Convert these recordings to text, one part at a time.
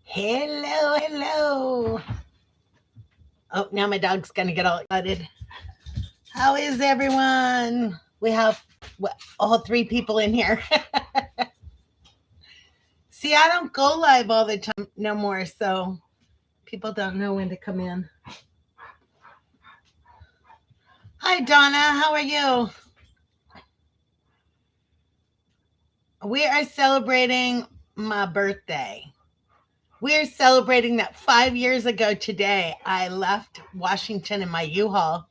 Hello, hello. Oh, now my dog's gonna get all excited. How is everyone? We have all three people in here. See, I don't go live all the time no more, so people don't know when to come in. Hi, Donna. How are you? We are celebrating my birthday. We're celebrating that 5 years ago today, I left Washington in my U-Haul,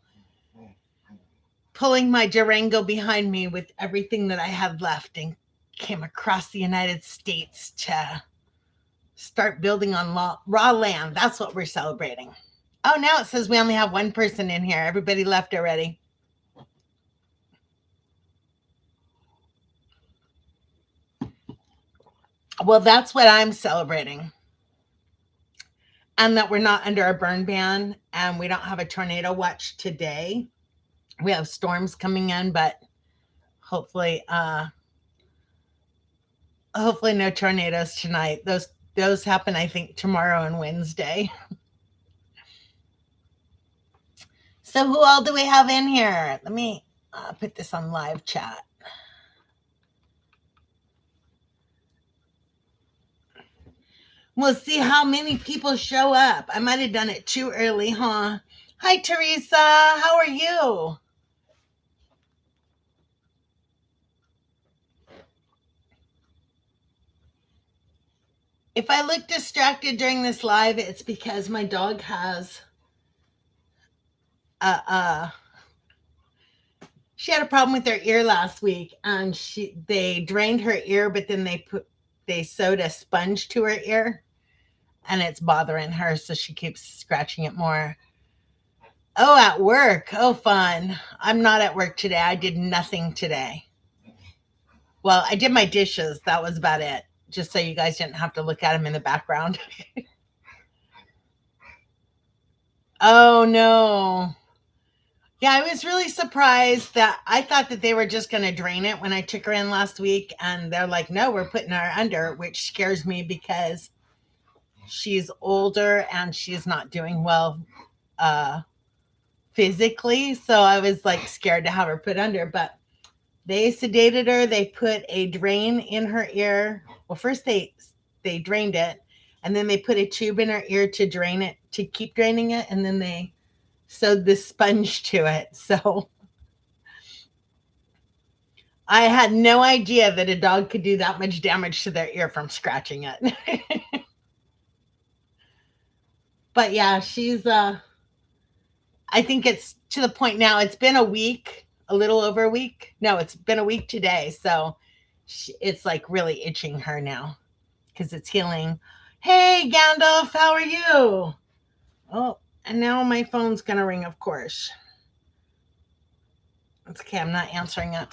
pulling my Durango behind me with everything that I had left, and came across the United States to start building on raw land. That's what we're celebrating. Oh, now it says we only have one person in here. Everybody left already. Well, that's what I'm celebrating. And that we're not under a burn ban and we don't have a tornado watch today. We have storms coming in, but hopefully, hopefully no tornadoes tonight. Those happen, I think, tomorrow and Wednesday. So who all do we have in here? Let me put this on live chat. We'll see how many people show up. I might have done it too early, huh? Hi, Teresa. How are you? If I look distracted during this live, it's because my dog has uh she had a problem with her ear last week, and they drained her ear, but then they sewed a sponge to her ear, and it's bothering her, so she keeps scratching it more. Oh, at work. Oh, fun. I'm not at work today. I did nothing today. Well, I did my dishes. That was about it. Just so you guys didn't have to look at them in the background. Oh, no. Yeah, I was really surprised that I thought that they were just going to drain it when I took her in last week. And they're like, no, we're putting her under, which scares me because she's older and she's not doing well uh, physically. So I was like scared to have her put under. But they sedated her. They put a drain in her ear. Well, first they drained it, and then they put a tube in her ear to drain it, to keep draining it, and then they sewed this sponge to it. So I had no idea that a dog could do that much damage to their ear from scratching it. But yeah, she's I think it's to the point now. It's been a week, a little over a week. No, it's been a week today. So it's like really itching her now because it's healing. Hey, Gandalf, how are you? Oh, and now my phone's going to ring, of course. It's okay. I'm not answering it.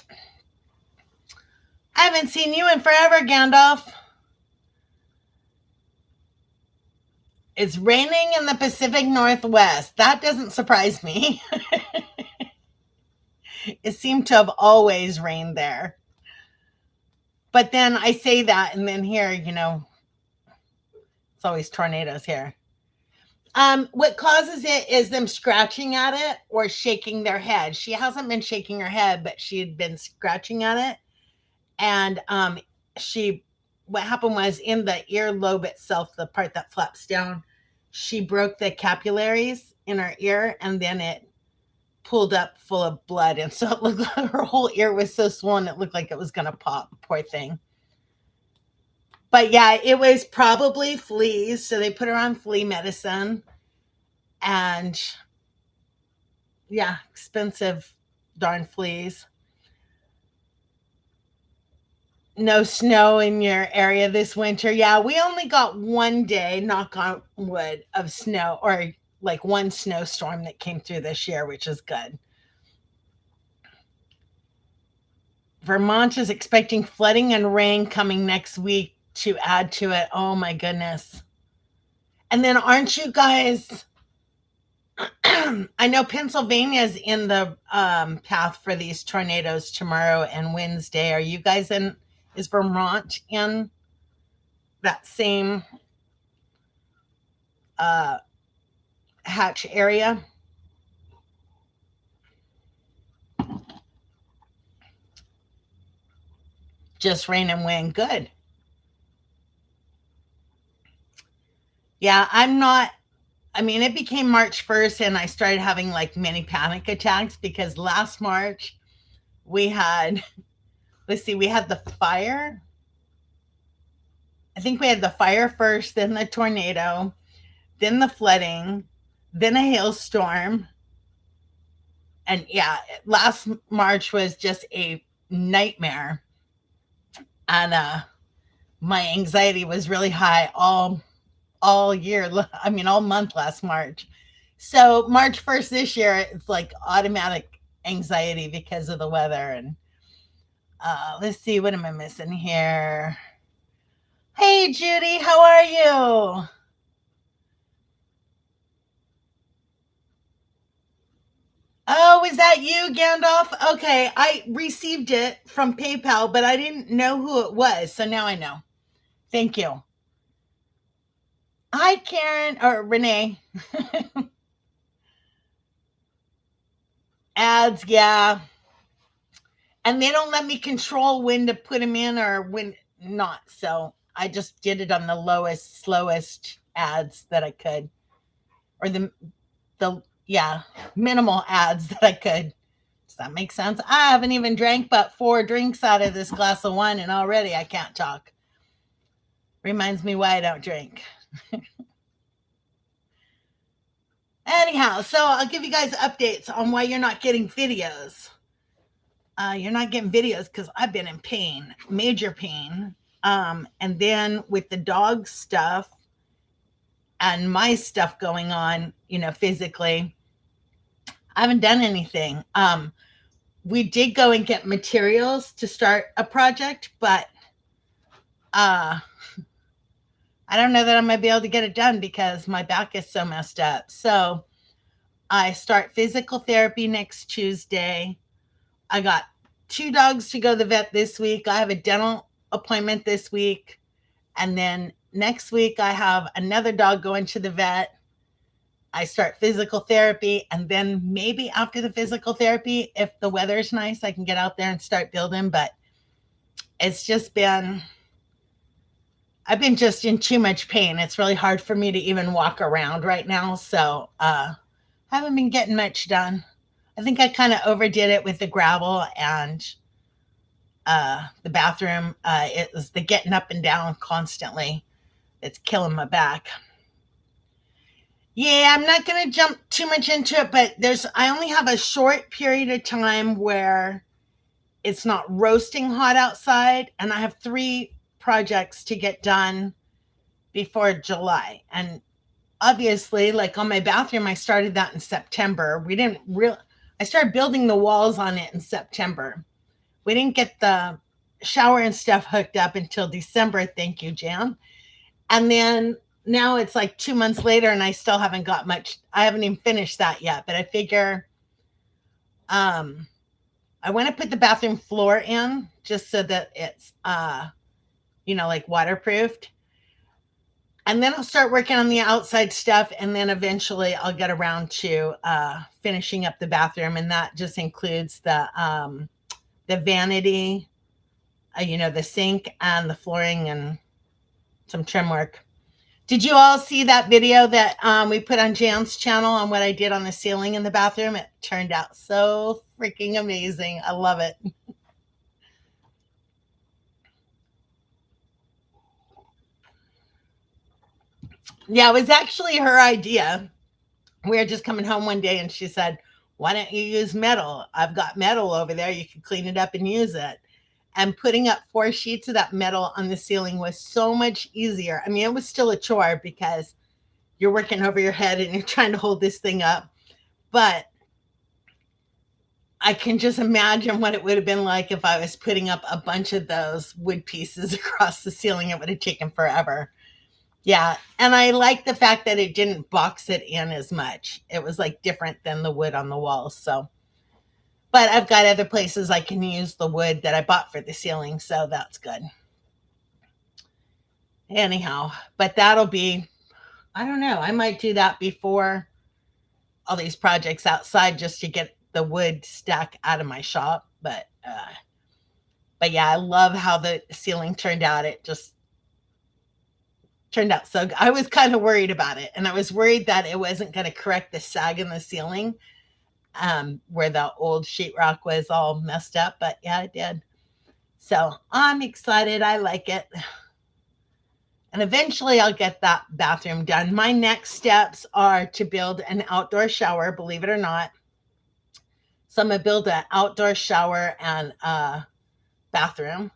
I haven't seen you in forever, Gandalf. It's raining in the Pacific Northwest. That doesn't surprise me. It seemed to have always rained there. But then I say that, and then here, it's always tornadoes here. What causes it is them scratching at it or shaking their head. She hasn't been shaking her head, but she had been scratching at it. And she, what happened was in the earlobe itself, the part that flaps down, she broke the capillaries in her ear, and then it pulled up full of blood. And so it looked like her whole ear was so swollen, it looked like it was going to pop. Poor thing. But yeah, it was probably fleas. So they put her on flea medicine. And yeah, expensive darn fleas. No snow in your area this winter. Yeah, we only got one day, knock on wood, of snow, or like one snowstorm that came through this year, which is good. Vermont is expecting flooding and rain coming next week to add to it. Oh my goodness. And then aren't you guys I know Pennsylvania's in the path for these tornadoes tomorrow and Wednesday. Are you guys in? Is Vermont in that same uh, hatch area. Just rain and wind. Good. Yeah, I'm not. I mean, it became March 1st, and I started having like many panic attacks because last March we had, let's see, we had the fire. I think we had the fire first, then the tornado, then the flooding, then a hailstorm. And yeah, last March was just a nightmare. And my anxiety was really high all year. I mean, all month last March. So March 1st this year, it's like automatic anxiety because of the weather. And let's see, what am I missing here? Hey, Judy, how are you? Oh, is that you, Gandalf? Okay, I received it from PayPal, but I didn't know who it was. So now I know. Thank you. Hi, Karen or Renee. Ads, yeah. And they don't let me control when to put them in or when not. So I just did it on the lowest, slowest ads that I could, or the yeah, minimal ads that I could. Does that make sense? I haven't even drank but 4 drinks out of this glass of wine, and already I can't talk. Reminds me why I don't drink. Anyhow, so I'll give you guys updates on why you're not getting videos. You're not getting videos because I've been in pain, major pain. And then with the dog stuff and my stuff going on, physically, I haven't done anything. We did go and get materials to start a project, but uh, I don't know that I'm going to be able to get it done because my back is so messed up. So I start physical therapy next Tuesday. I got 2 dogs to go to the vet this week. I have a dental appointment this week. And then next week, I have another dog going to the vet. I start physical therapy. And then maybe after the physical therapy, if the weather's nice, I can get out there and start building. But it's just been, I've been just in too much pain. It's really hard for me to even walk around right now. So I haven't been getting much done. I think I kind of overdid it with the gravel and the bathroom. It was the getting up and down constantly. It's killing my back. Yeah, I'm not going to jump too much into it, but I only have a short period of time where it's not roasting hot outside, and I have 3 projects to get done before July. And obviously, like on my bathroom, I started that in September. I started building the walls on it in September. We didn't get the shower and stuff hooked up until December. Thank you, Jan. And then now it's like 2 months later and I still haven't got much. I haven't even finished that yet, but I figure I want to put the bathroom floor in just so that it's, like waterproofed. And then I'll start working on the outside stuff. And then eventually I'll get around to finishing up the bathroom. And that just includes the vanity, the sink and the flooring and some trim work. Did you all see that video that we put on Jan's channel on what I did on the ceiling in the bathroom? It turned out so freaking amazing. I love it. Yeah, it was actually her idea. We were just coming home one day and she said, "Why don't you use metal? I've got metal over there. You can clean it up and use it." And putting up 4 sheets of that metal on the ceiling was so much easier. I mean, it was still a chore because you're working over your head and you're trying to hold this thing up. But I can just imagine what it would have been like if I was putting up a bunch of those wood pieces across the ceiling. It would have taken forever. Yeah. And I like the fact that it didn't box it in as much. It was like different than the wood on the walls. So, but I've got other places I can use the wood that I bought for the ceiling. So that's good. Anyhow, but that'll be I don't know. I might do that before all these projects outside just to get the wood stack out of my shop. But yeah, I love how the ceiling turned out. It just turned out so good. I was kind of worried about it, and I was worried that it wasn't going to correct the sag in the ceiling, where the old sheetrock was all messed up. But yeah, it did. So I'm excited. I like it. And eventually I'll get that bathroom done. My next steps are to build an outdoor shower, believe it or not. So I'm going to build an outdoor shower and a bathroom.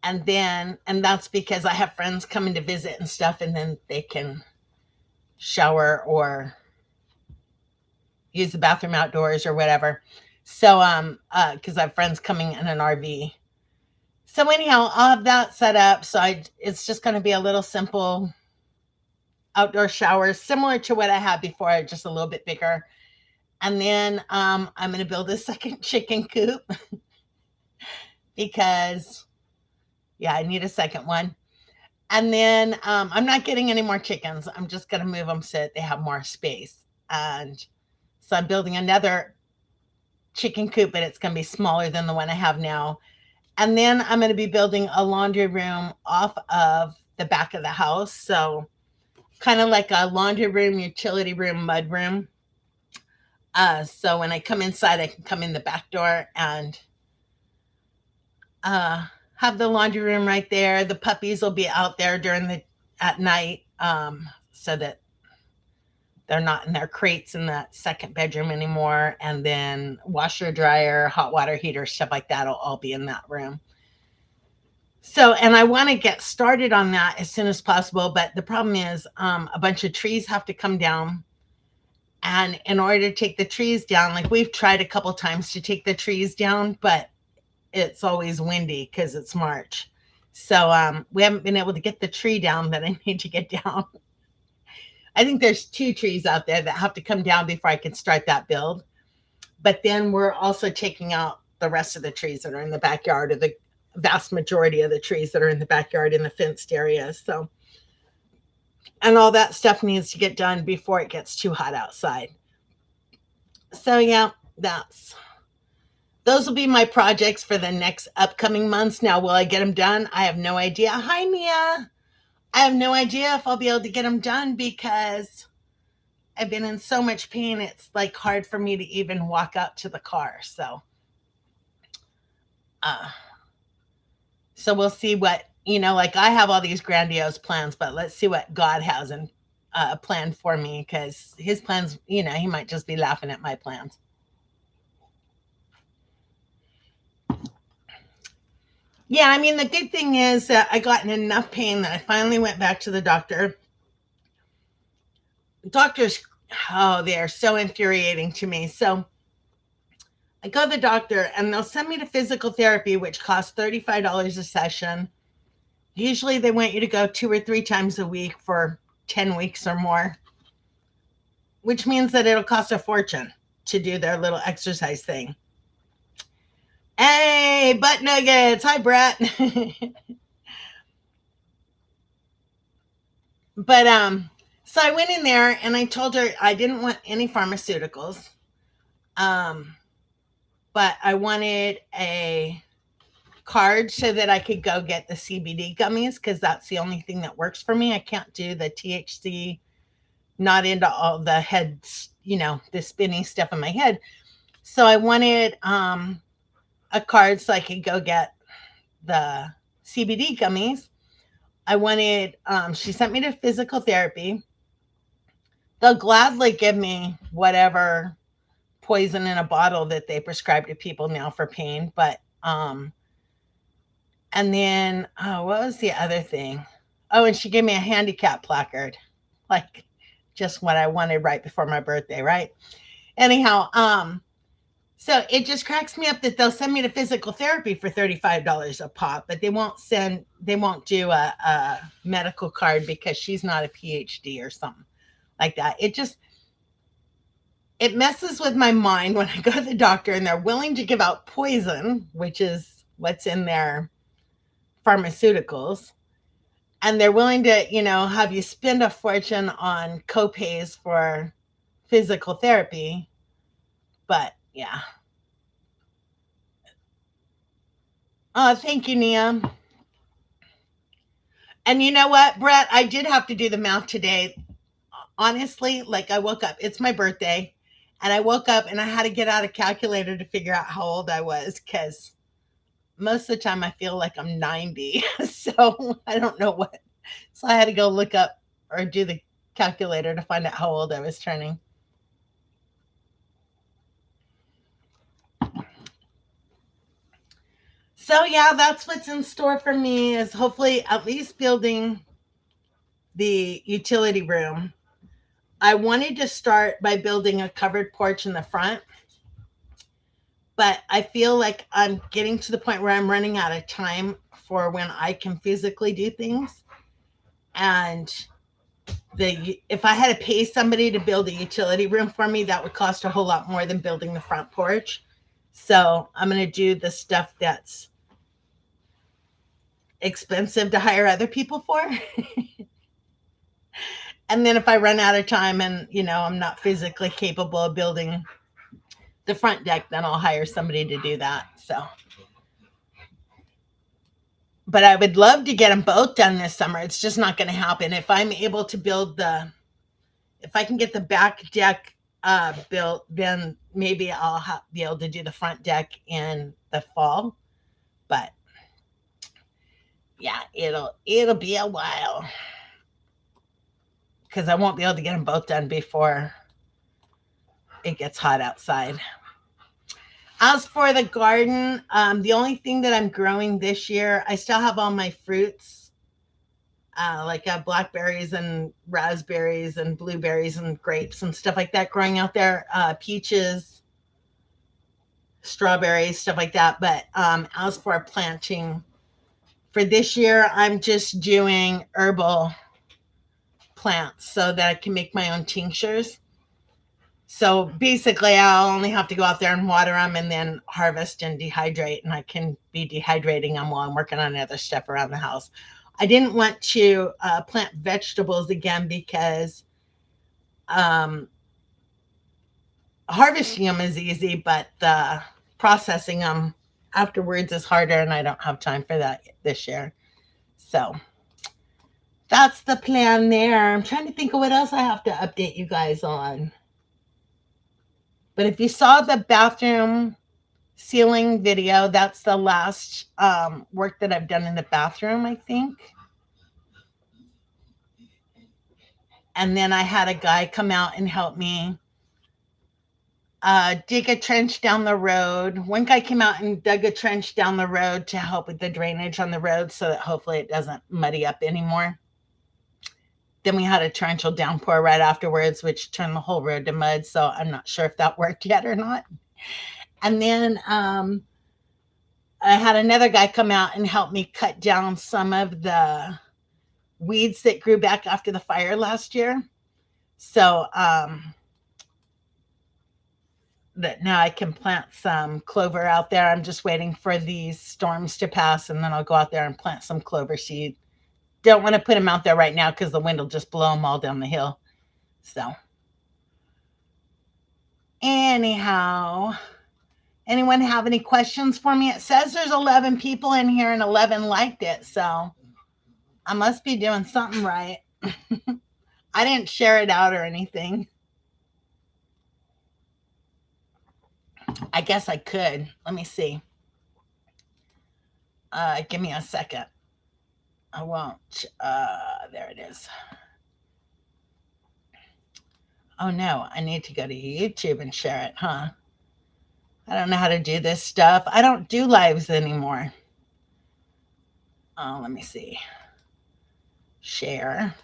And that's because I have friends coming to visit and stuff, and then they can shower or use the bathroom outdoors or whatever. So, because I have friends coming in an RV. So anyhow, I'll have that set up. So it's just going to be a little simple outdoor shower, similar to what I had before, just a little bit bigger. And then I'm going to build a second chicken coop because, yeah, I need a second one. And then I'm not getting any more chickens. I'm just going to move them so that they have more space. And so I'm building another chicken coop, but it's going to be smaller than the one I have now. And then I'm going to be building a laundry room off of the back of the house. So kind of like a laundry room, utility room, mud room. So when I come inside, I can come in the back door and have the laundry room right there. The puppies will be out there at night, so that they're not in their crates in that second bedroom anymore. And then washer, dryer, hot water heater, stuff like that will all be in that room. So, and I want to get started on that as soon as possible. But the problem is a bunch of trees have to come down. And in order to take the trees down, like we've tried a couple times to take the trees down, but it's always windy because it's March. So we haven't been able to get the tree down that I need to get down. I think there's 2 trees out there that have to come down before I can start that build. But then we're also taking out the rest of the trees that are in the backyard, or the vast majority of the trees that are in the backyard in the fenced areas. So, and all that stuff needs to get done before it gets too hot outside. So yeah, those will be my projects for the next upcoming months. Now, will I get them done? I have no idea. Hi, Mia. I have no idea if I'll be able to get them done because I've been in so much pain. It's like hard for me to even walk out to the car. So we'll see what, like I have all these grandiose plans, but let's see what God has in planned for me, because his plans, he might just be laughing at my plans. Yeah, I mean, the good thing is that I got in enough pain that I finally went back to the doctor. Doctors, oh, they are so infuriating to me. So I go to the doctor and they'll send me to physical therapy, which costs $35 a session. Usually they want you to go 2 or 3 times a week for 10 weeks or more, which means that it'll cost a fortune to do their little exercise thing. Hey, butt nuggets. Hi, Brett. But so I went in there and I told her I didn't want any pharmaceuticals. But I wanted a card so that I could go get the CBD gummies, because that's the only thing that works for me. I can't do the THC, not into all the heads, the spinny stuff in my head. So I wanted a card so I could go get the CBD gummies. I wanted, she sent me to physical therapy. They'll gladly give me whatever poison in a bottle that they prescribe to people now for pain. But, and then, what was the other thing? Oh, and she gave me a handicap placard, like just what I wanted right before my birthday, right? Anyhow, so it just cracks me up that they'll send me to physical therapy for $35 a pop, but they won't do a medical card because she's not a PhD or something like that. It messes with my mind when I go to the doctor and they're willing to give out poison, which is what's in their pharmaceuticals. and they're willing to, have you spend a fortune on copays for physical therapy. But yeah. Oh, thank you, Nia. And you know what, Brett? I did have to do the math today. Honestly, like I woke up, it's my birthday, and I woke up and I had to get out a calculator to figure out how old I was because most of the time I feel like I'm 90. So I don't know what. So I had to go look up or do the calculator to find out how old I was turning. So yeah, that's what's in store for me is hopefully at least building the utility room. I wanted to start by building a covered porch in the front, but I feel like I'm getting to the point where I'm running out of time for when I can physically do things. And if I had to pay somebody to build a utility room for me, that would cost a whole lot more than building the front porch. So I'm going to do the stuff that's expensive to hire other people for. And then if I run out of time and, I'm not physically capable of building the front deck, then I'll hire somebody to do that. So, but I would love to get them both done this summer. It's just not going to happen. If I'm able to if I can get the back deck built, then maybe I'll be able to do the front deck in the fall. But yeah, it'll be a while because I won't be able to get them both done before it gets hot outside. As for the garden, the only thing that I'm growing this year, I still have all my fruits, like blackberries and raspberries and blueberries and grapes and stuff like that growing out there, peaches, strawberries, stuff like that. But as for planting for this year, I'm just doing herbal plants so that I can make my own tinctures. So basically, I'll only have to go out there and water them and then harvest and dehydrate. And I can be dehydrating them while I'm working on other stuff around the house. I didn't want to plant vegetables again because harvesting them is easy, but processing them afterwards is harder, and I don't have time for that this year. So that's the plan there. I'm trying to think of what else I have to update you guys on. But if you saw the bathroom ceiling video, that's the last work that I've done in the bathroom, I think. And then I had a guy come out and help me dig a trench down the road. One guy came out and dug a trench down the road to help with the drainage on the road so that hopefully it doesn't muddy up anymore. Then we had a torrential downpour right afterwards, which turned the whole road to mud. So I'm not sure if that worked yet or not. And then I had another guy come out and help me cut down some of the weeds that grew back after the fire last year. So that now I can plant some clover out there. I'm just waiting for these storms to pass, and then I'll go out there and plant some clover seed. Don't want to put them out there right now because the wind will just blow them all down the hill. So anyhow, anyone have any questions for me? It says there's 11 people in here and 11 liked it, so I must be doing something right. I didn't share it out or anything. I guess I could. Let me see. Give me a second. I won't. There it is. Oh no, I need to go to YouTube and share it, huh? I don't know how to do this stuff. I don't do lives anymore. Oh, let me see. Share.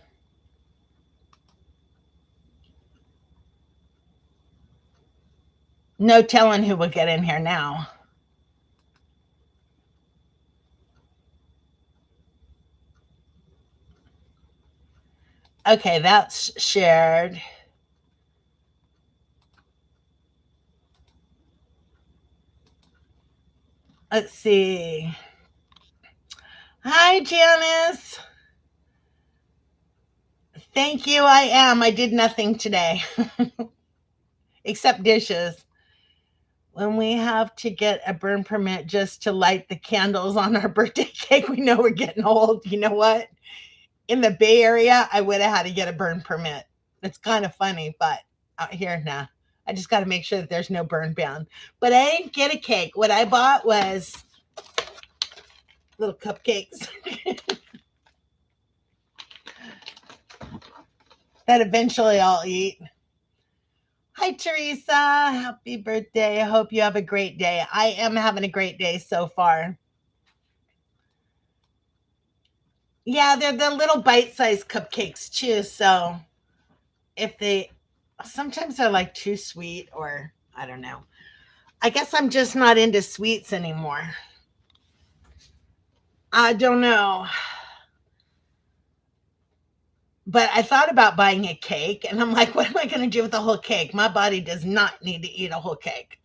No telling who will get in here now. Okay, that's shared. Let's see. Hi, Janice. Thank you. I am. I did nothing today except dishes. When we have to get a burn permit just to light the candles on our birthday cake, we know we're getting old. You know what? In the Bay Area, I would have had to get a burn permit. It's kind of funny, but out here, nah. I just got to make sure that there's no burn ban. But I didn't get a cake. What I bought was little cupcakes that eventually I'll eat. Hi, Teresa. Happy birthday. I hope you have a great day. I am having a great day so far. Yeah, they're the little bite-sized cupcakes too. So if they sometimes they're like too sweet, or I don't know. I guess I'm just not into sweets anymore. I don't know. But I thought about buying a cake and I'm like, what am I going to do with the whole cake? My body does not need to eat a whole cake.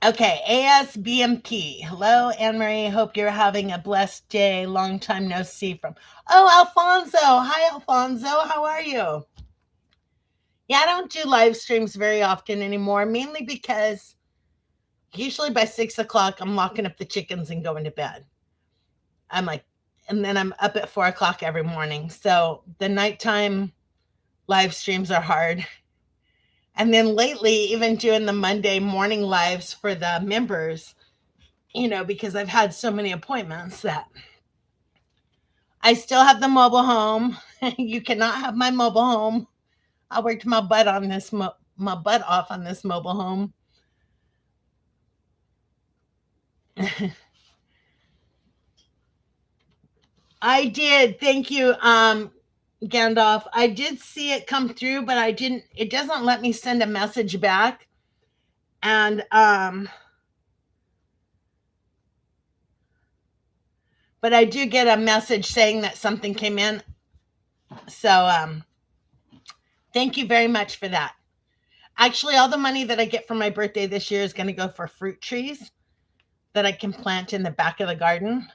Okay, ASBMP. Hello, Anne Marie. Hope you're having a blessed day. Long time no see from. Oh, Alfonso. Hi, Alfonso. How are you? Yeah, I don't do live streams very often anymore, mainly because usually by 6 o'clock, I'm locking up the chickens and going to bed. I'm like, and then I'm up at 4 o'clock every morning. So the nighttime live streams are hard. And then lately, even doing the Monday morning lives for the members, because I've had so many appointments that I still have the mobile home. You cannot have my mobile home. I worked my butt on this, my butt off on this mobile home. I did. Thank you, Gandalf. I did see it come through, but it doesn't let me send a message back. And but I do get a message saying that something came in. So thank you very much for that. Actually, all the money that I get from my birthday this year is going to go for fruit trees that I can plant in the back of the garden.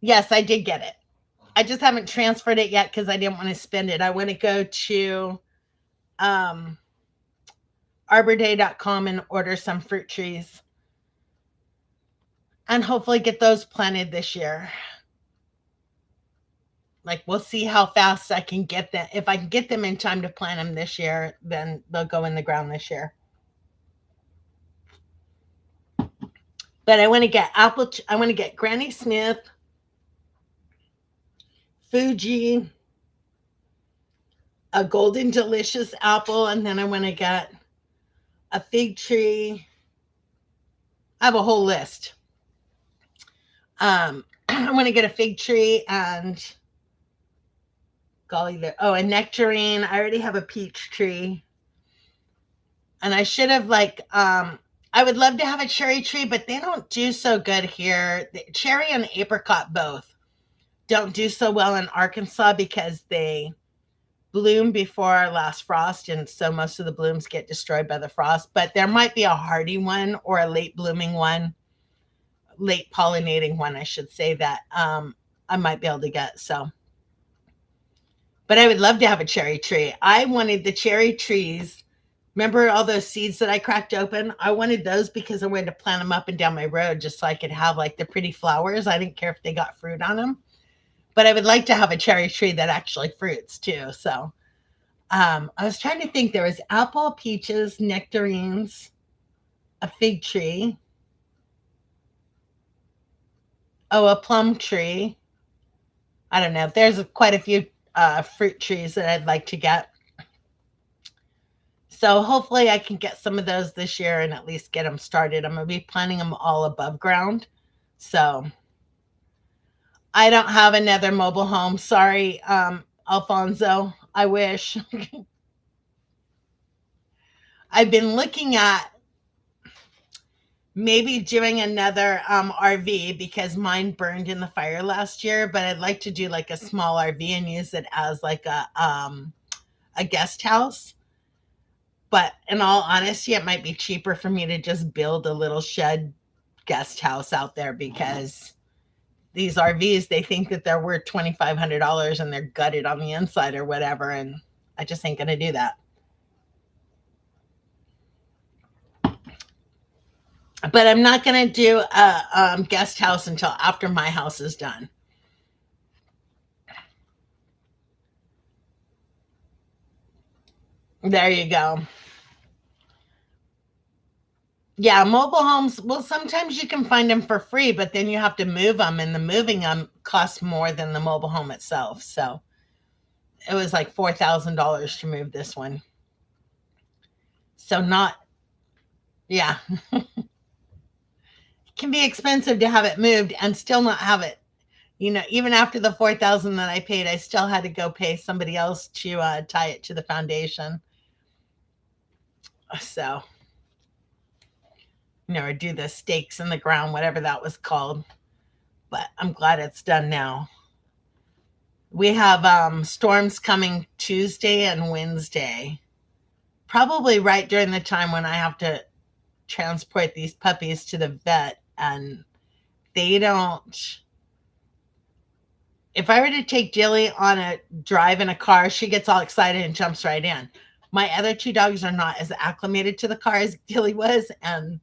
Yes, I did get it. I just haven't transferred it yet because I didn't want to spend it. I want to go to arborday.com and order some fruit trees and hopefully get those planted this year. Like, we'll see how fast I can get them. If I can get them in time to plant them this year, then they'll go in the ground this year. But I want to get I want to get Granny Smith, Fuji, a Golden Delicious apple, and then I want to get a fig tree. I have a whole list. I want to get a fig tree and golly there. Oh, a nectarine. I already have a peach tree. And I should have I would love to have a cherry tree, but they don't do so good here. The cherry and apricot both don't do so well in Arkansas because they bloom before our last frost, and so most of the blooms get destroyed by the frost. But there might be a hardy one or a late blooming one, late pollinating one, I should say, that I might be able to get. So, but I would love to have a cherry tree. I wanted the cherry trees. Remember all those seeds that I cracked open? I wanted those because I wanted to plant them up and down my road just so I could have like the pretty flowers. I didn't care if they got fruit on them, but I would like to have a cherry tree that actually fruits too. So I was trying to think. There was apple, peaches, nectarines, a fig tree. Oh, a plum tree. I don't know. There's quite a few fruit trees that I'd like to get. So hopefully I can get some of those this year and at least get them started. I'm going to be planting them all above ground. So I don't have another mobile home. Sorry, Alfonso. I wish. I've been looking at maybe doing another RV because mine burned in the fire last year, but I'd like to do like a small RV and use it as like a guest house. But in all honesty, it might be cheaper for me to just build a little shed guest house out there because these RVs, they think that they're worth $2,500 and they're gutted on the inside or whatever. And I just ain't going to do that. But I'm not going to do a guest house until after my house is done. There you go. Yeah, mobile homes. Well, sometimes you can find them for free, but then you have to move them, and the moving them costs more than the mobile home itself. So it was like $4,000 to move this one. So not, yeah, it can be expensive to have it moved and still not have it. You know, even after the 4,000 that I paid, I still had to go pay somebody else to tie it to the foundation. So, or do the stakes in the ground, whatever that was called. But I'm glad it's done now. We have storms coming Tuesday and Wednesday, probably right during the time when I have to transport these puppies to the vet. And they don't, if I were to take Jilly on a drive in a car, she gets all excited and jumps right in. My other two dogs are not as acclimated to the car as Gilly was, and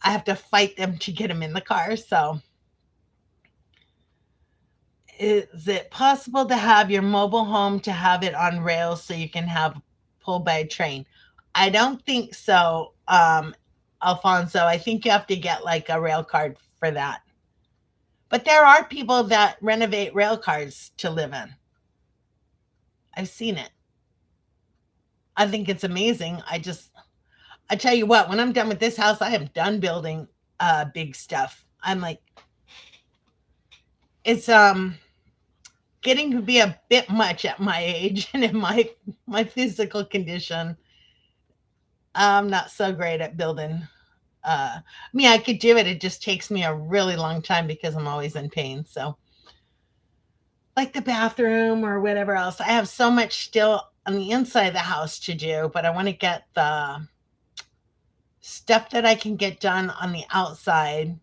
I have to fight them to get them in the car. So, is it possible to have your mobile home to have it on rails so you can have pulled by a train? I don't think so, Alfonso. I think you have to get like a rail card for that. But there are people that renovate rail cars to live in. I've seen it. I think it's amazing. I tell you what, when I'm done with this house, I am done building big stuff. I'm like, it's getting to be a bit much at my age and in my physical condition. I'm not so great at building. I mean, I could do it. It just takes me a really long time because I'm always in pain. So, like the bathroom or whatever else, I have so much still on the inside of the house to do, but I want to get the stuff that I can get done on the outside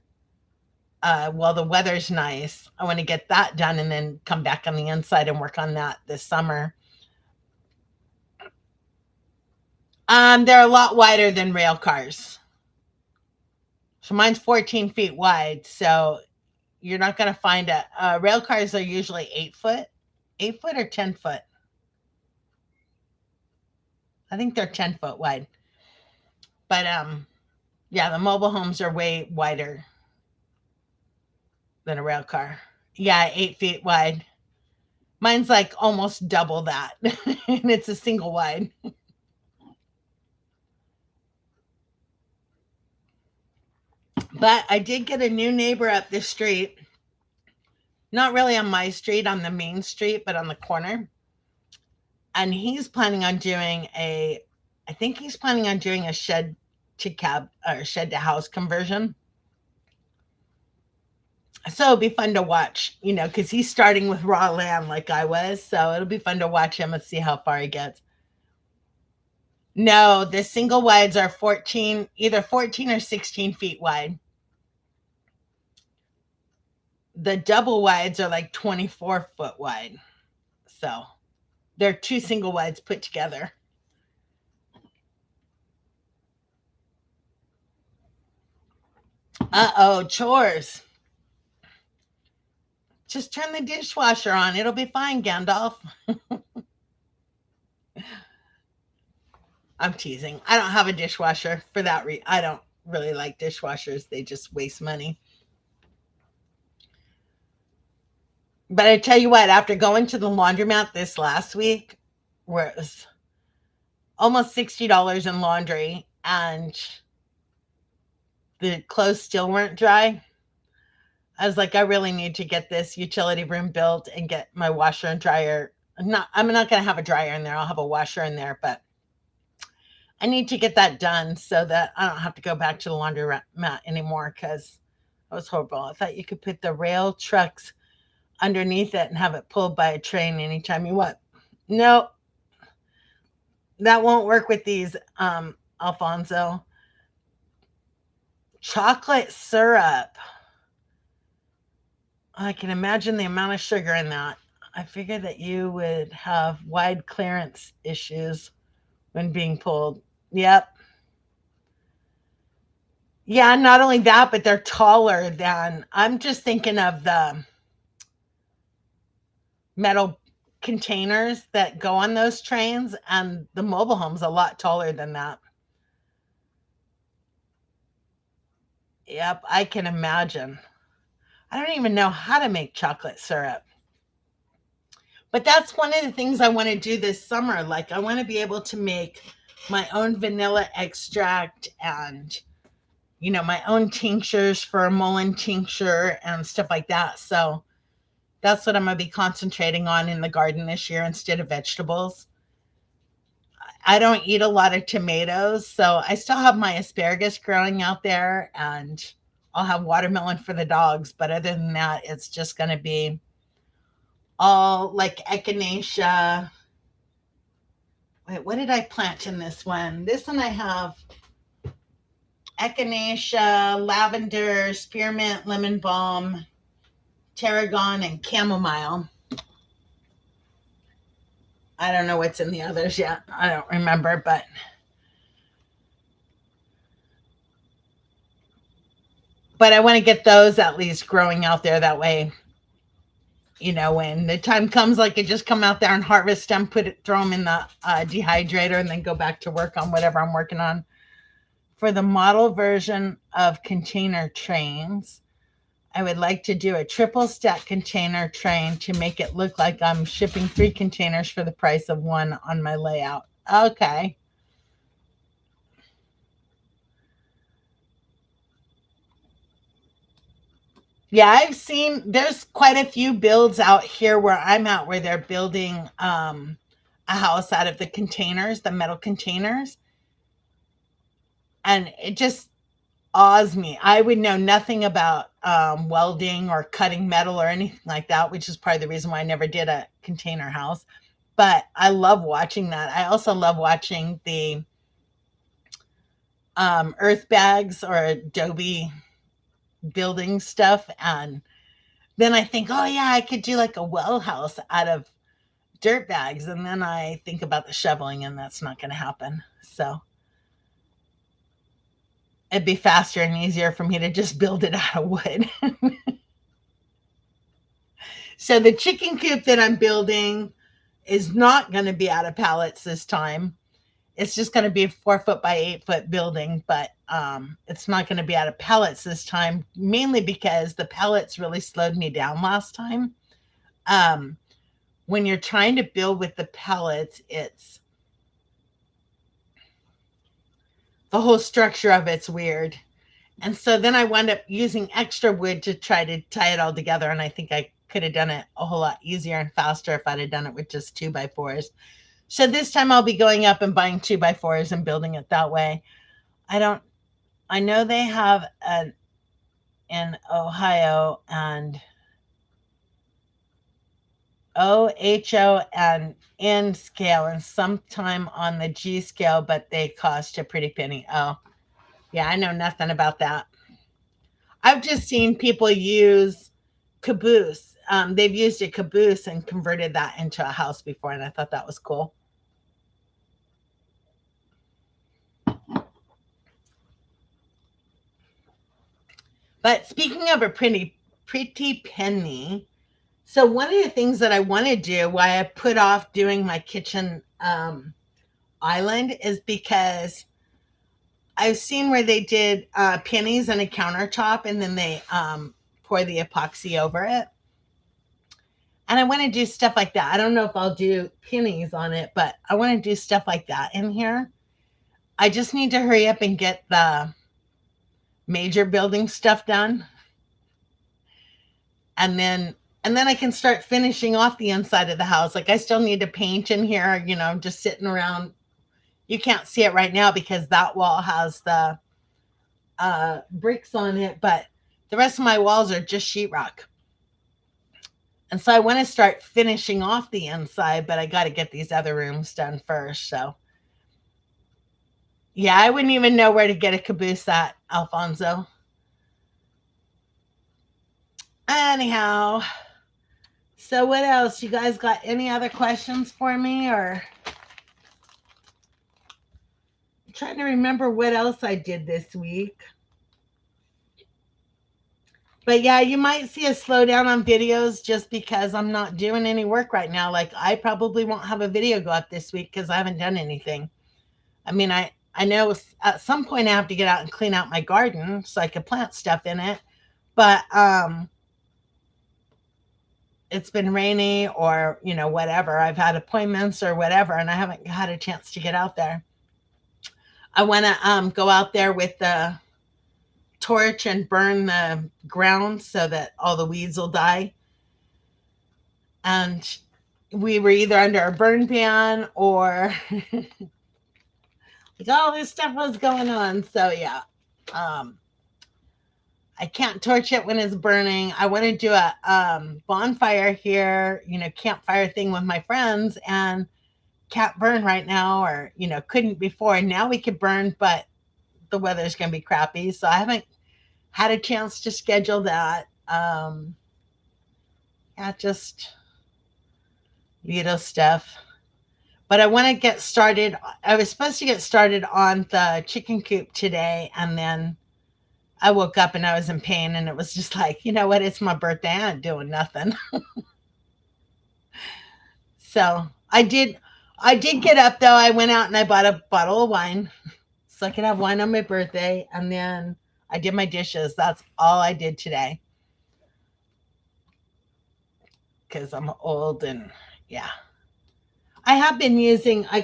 while the weather's nice. I want to get that done and then come back on the inside and work on that this summer. They're a lot wider than rail cars. So mine's 14 feet wide. So you're not going to find rail cars are usually 8 foot, 8 foot or 10 foot. I think they're 10 foot wide. But yeah, the mobile homes are way wider than a rail car. Yeah, 8 feet wide. Mine's like almost double that, and it's a single wide. But I did get a new neighbor up the street. Not really on my street, on the main street, but on the corner. And he's planning on doing I think he's planning on doing a shed to cab or shed to house conversion. So it'll be fun to watch, because he's starting with raw land like I was. So it'll be fun to watch him and see how far he gets. No, the single wides are 14, either 14 or 16 feet wide. The double wides are like 24-foot wide. So they're two single wides put together. Uh-oh, chores. Just turn the dishwasher on. It'll be fine, Gandalf. I'm teasing. I don't have a dishwasher for that reason. I don't really like dishwashers. They just waste money. But I tell you what, after going to the laundromat this last week, where it was almost $60 in laundry and the clothes still weren't dry, I was like, I really need to get this utility room built and get my washer and dryer. I'm not going to have a dryer in there. I'll have a washer in there, but I need to get that done so that I don't have to go back to the laundromat anymore because it was horrible. I thought you could put the rail trucks underneath it and have it pulled by a train anytime you want. No, that won't work with these, Alfonso. Chocolate syrup. I can imagine the amount of sugar in that. I figured that you would have wide clearance issues when being pulled. Yep. Yeah, not only that, but they're taller than I'm just thinking of the metal containers that go on those trains, and the mobile home's a lot taller than that. Yep, I can imagine. I don't even know how to make chocolate syrup. But that's one of the things I want to do this summer. Like, I want to be able to make my own vanilla extract and, my own tinctures for a Mullen tincture and stuff like that. So that's what I'm going to be concentrating on in the garden this year instead of vegetables. I don't eat a lot of tomatoes, so I still have my asparagus growing out there, and I'll have watermelon for the dogs. But other than that, it's just going to be all like echinacea. Wait, what did I plant in this one? This one I have echinacea, lavender, spearmint, lemon balm, tarragon, and chamomile. I don't know what's in the others yet. I don't remember, but I want to get those at least growing out there. That way, when the time comes, I could just come out there and harvest them, throw them in the dehydrator, and then go back to work on whatever I'm working on. For the model version of container trains, I would like to do a triple stack container train to make it look like I'm shipping 3 containers for the price of one on my layout. Okay. Yeah, I've seen there's quite a few builds out here where I'm at where they're building a house out of the containers, the metal containers. And it just awes me. I would know nothing about welding or cutting metal or anything like that, which is probably the reason why I never did a container house. But I love watching that. I also love watching the earth bags or adobe building stuff. And then I think, oh, yeah, I could do like a well house out of dirt bags. And then I think about the shoveling, and that's not going to happen. So it'd be faster and easier for me to just build it out of wood. So the chicken coop that I'm building is not going to be out of pallets this time. It's just going to be a 4 foot by 8 foot building, but it's not going to be out of pallets this time, mainly because the pallets really slowed me down last time. Um, when you're trying to build with the pallets, it's the whole structure of it's weird. And so then I wound up using extra wood to try to tie it all together. And I think I could have done it a whole lot easier and faster if I'd have done it with just 2x4s. So this time I'll be going up and buying 2x4s and building it that way. I don't, I know they have an in Ohio and OHO and N scale and sometime on the G scale, but they cost a pretty penny. Oh, yeah, I know nothing about that. I've just seen people use caboose. They've used a caboose and converted that into a house before, and I thought that was cool. But speaking of a pretty penny, so one of the things that I want to do, why I put off doing my kitchen island, is because I've seen where they did pennies and a countertop, and then they pour the epoxy over it. And I want to do stuff like that. I don't know if I'll do pennies on it, but I want to do stuff like that in here. I just need to hurry up and get the major building stuff done, and then I can start finishing off the inside of the house. Like, I still need to paint in here, just sitting around. You can't see it right now because that wall has the bricks on it, but the rest of my walls are just sheetrock. And so I want to start finishing off the inside, but I got to get these other rooms done first. So, yeah, I wouldn't even know where to get a caboose at, Alfonso. Anyhow, so what else? You guys got any other questions for me? Or I'm trying to remember what else I did this week. But yeah, you might see a slowdown on videos just because I'm not doing any work right now. Like I probably won't have a video go up this week because I haven't done anything. I mean, I know at some point I have to get out and clean out my garden so I can plant stuff in it. But it's been rainy or, whatever. I've had appointments or whatever, and I haven't had a chance to get out there. I want to go out there with the torch and burn the ground so that all the weeds will die. And we were either under a burn ban or like all this stuff was going on. So yeah, I can't torch it when it's burning. I want to do a bonfire here, campfire thing with my friends, and can't burn right now, or couldn't before. Now we could burn, but the weather's going to be crappy, so I haven't had a chance to schedule that. Yeah, just little stuff. But I want to get started. I was supposed to get started on the chicken coop today, and then I woke up and I was in pain, and it was just like, you know what? It's my birthday. I ain't doing nothing. So I did get up though. I went out and I bought a bottle of wine so I could have wine on my birthday, and then I did my dishes. That's all I did today because I'm old and yeah. I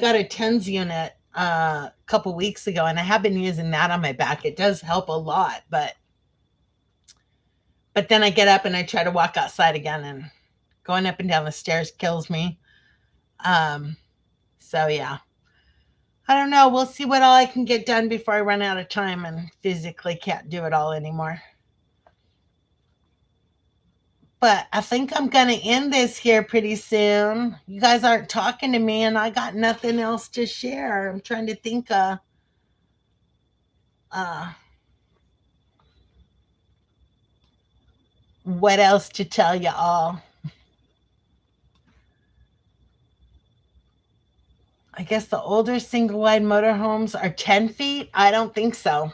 got a TENS unit a couple weeks ago, and I have been using that on my back. It does help a lot, but then I get up and I try to walk outside again, and going up and down the stairs kills me. Um, so yeah, I don't know. We'll see what all I can get done before I run out of time and physically can't do it all anymore. But I think I'm going to end this here pretty soon. You guys aren't talking to me, and I got nothing else to share. I'm trying to think uh, what else to tell you all. I guess the older single wide motorhomes are 10 feet. I don't think so.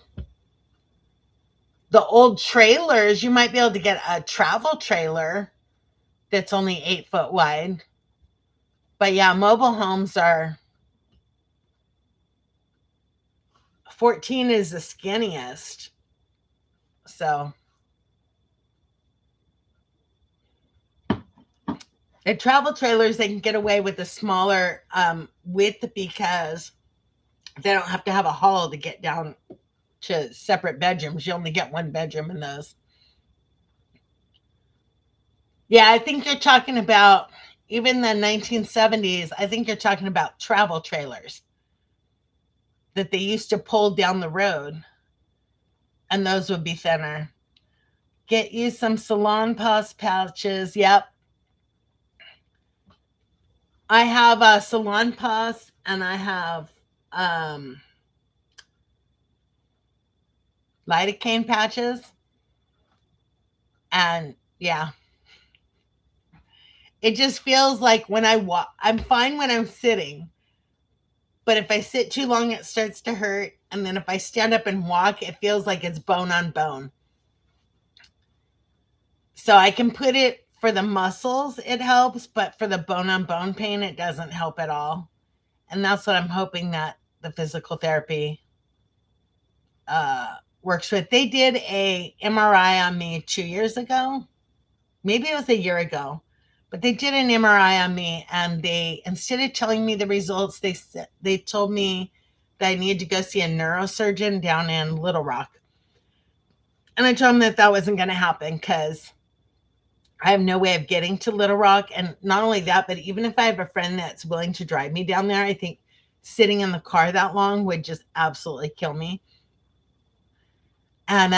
The old trailers, you might be able to get a travel trailer that's only 8 foot wide. But yeah, mobile homes are 14 is the skinniest. So at travel trailers, they can get away with a smaller width because they don't have to have a hall to get down to separate bedrooms. You only get one bedroom in those. Yeah, I think you're talking about even the 1970s. I think you're talking about travel trailers that they used to pull down the road, and those would be thinner. Get you some Salon Pass pouches. Yep. I have a Salon Pass, and I have um, lidocaine patches. And yeah, it just feels like when I walk, I'm fine when I'm sitting, but if I sit too long, it starts to hurt. And then if I stand up and walk, it feels like it's bone on bone. So I can put it for the muscles, it helps, but for the bone on bone pain, it doesn't help at all. And that's what I'm hoping that the physical therapy works with. They did a MRI on me 2 years ago. Maybe it was a year ago, but they did an MRI on me, and they, instead of telling me the results, they told me that I needed to go see a neurosurgeon down in Little Rock. And I told them that that wasn't going to happen because I have no way of getting to Little Rock. And not only that, but even if I have a friend that's willing to drive me down there, I think sitting in the car that long would just absolutely kill me. And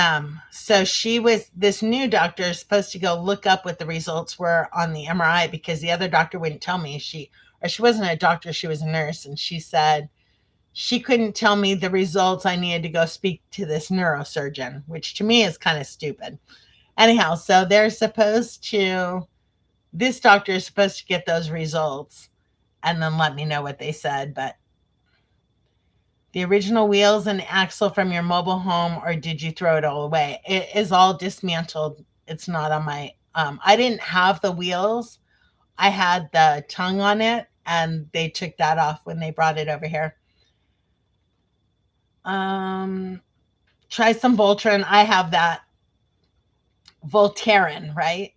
so this new doctor is supposed to go look up what the results were on the MRI because the other doctor wouldn't tell me. She wasn't a doctor, she was a nurse, and she said she couldn't tell me the results. I needed to go speak to this neurosurgeon, which to me is kind of stupid. Anyhow, so they're supposed to, this doctor is supposed to get those results and then let me know what they said. But the original wheels and axle from your mobile home, or did you throw it all away? It is all dismantled. It's not on my, I didn't have the wheels. I had the tongue on it and they took that off when they brought it over here. Try some Voltaren. I have that Voltaren, right?